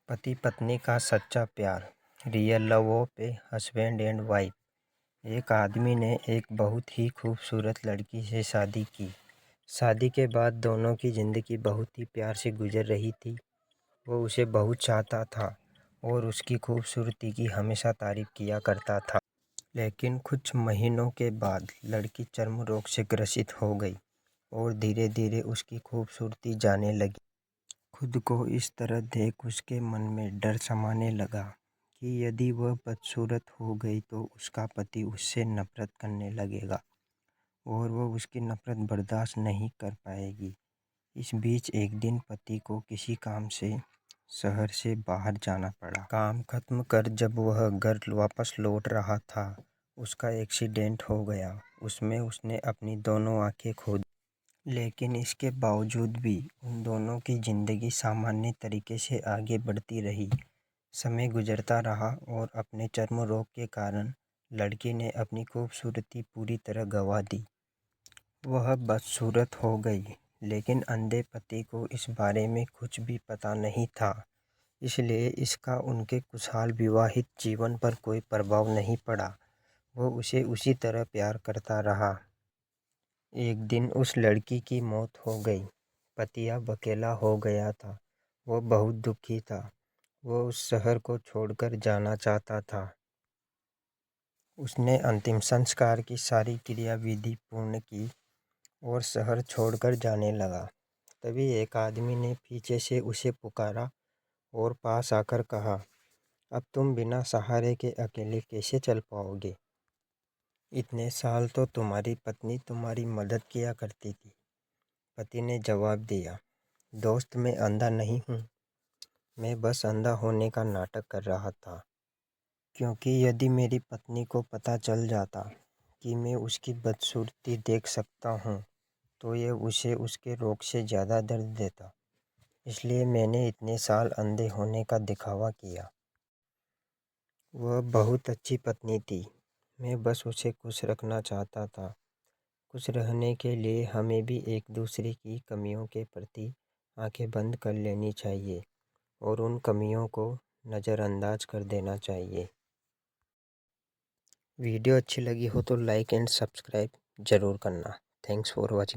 पति पत्नी का सच्चा प्यार, real love of a husband and wife. एक आदमी ने एक बहुत ही खूबसूरत लड़की से शादी की। शादी के बाद दोनों की ज़िंदगी बहुत ही प्यार से गुजर रही थी। वो उसे बहुत चाहता था और उसकी खूबसूरती की हमेशा तारीफ किया करता था। लेकिन कुछ महीनों के बाद लड़की चर्म रोग से ग्रसित हो गई और धीरे धीरे उसकी खूबसूरती जाने लगी। खुद को इस तरह देख उसके मन में डर समाने लगा कि यदि वह बदसूरत हो गई तो उसका पति उससे नफरत करने लगेगा और वह उसकी नफरत बर्दाश्त नहीं कर पाएगी। इस बीच एक दिन पति को किसी काम से शहर से बाहर जाना पड़ा। काम खत्म कर जब वह घर वापस लौट रहा था, उसका एक्सीडेंट हो गया। उसमें उसने अपनी दोनों आंखें खो दी। लेकिन इसके बावजूद भी उन दोनों की ज़िंदगी सामान्य तरीके से आगे बढ़ती रही। समय गुजरता रहा और अपने चर्म रोग के कारण लड़की ने अपनी खूबसूरती पूरी तरह गंवा दी। वह बदसूरत हो गई, लेकिन अंधे पति को इस बारे में कुछ भी पता नहीं था। इसलिए इसका उनके खुशहाल विवाहित जीवन पर कोई प्रभाव नहीं पड़ा। वो उसे उसी तरह प्यार करता रहा। एक दिन उस लड़की की मौत हो गई। पति अब अकेला हो गया था। वो बहुत दुखी था। वो उस शहर को छोड़कर जाना चाहता था। उसने अंतिम संस्कार की सारी क्रियाविधि पूर्ण की और शहर छोड़कर जाने लगा। तभी एक आदमी ने पीछे से उसे पुकारा और पास आकर कहा, अब तुम बिना सहारे के अकेले कैसे चल पाओगे? इतने साल तो तुम्हारी पत्नी तुम्हारी मदद किया करती थी। पति ने जवाब दिया, दोस्त मैं अंधा नहीं हूँ, मैं बस अंधा होने का नाटक कर रहा था। क्योंकि यदि मेरी पत्नी को पता चल जाता कि मैं उसकी बदसूरती देख सकता हूँ तो ये उसे उसके रोग से ज़्यादा दर्द देता। इसलिए मैंने इतने साल अंधे होने का दिखावा किया। वह बहुत अच्छी पत्नी थी। मैं बस उसे खुश रखना चाहता था। खुश रहने के लिए हमें भी एक दूसरे की कमियों के प्रति आंखें बंद कर लेनी चाहिए और उन कमियों को नज़रअंदाज कर देना चाहिए। वीडियो अच्छी लगी हो तो लाइक एंड सब्सक्राइब ज़रूर करना। Thanks for watching.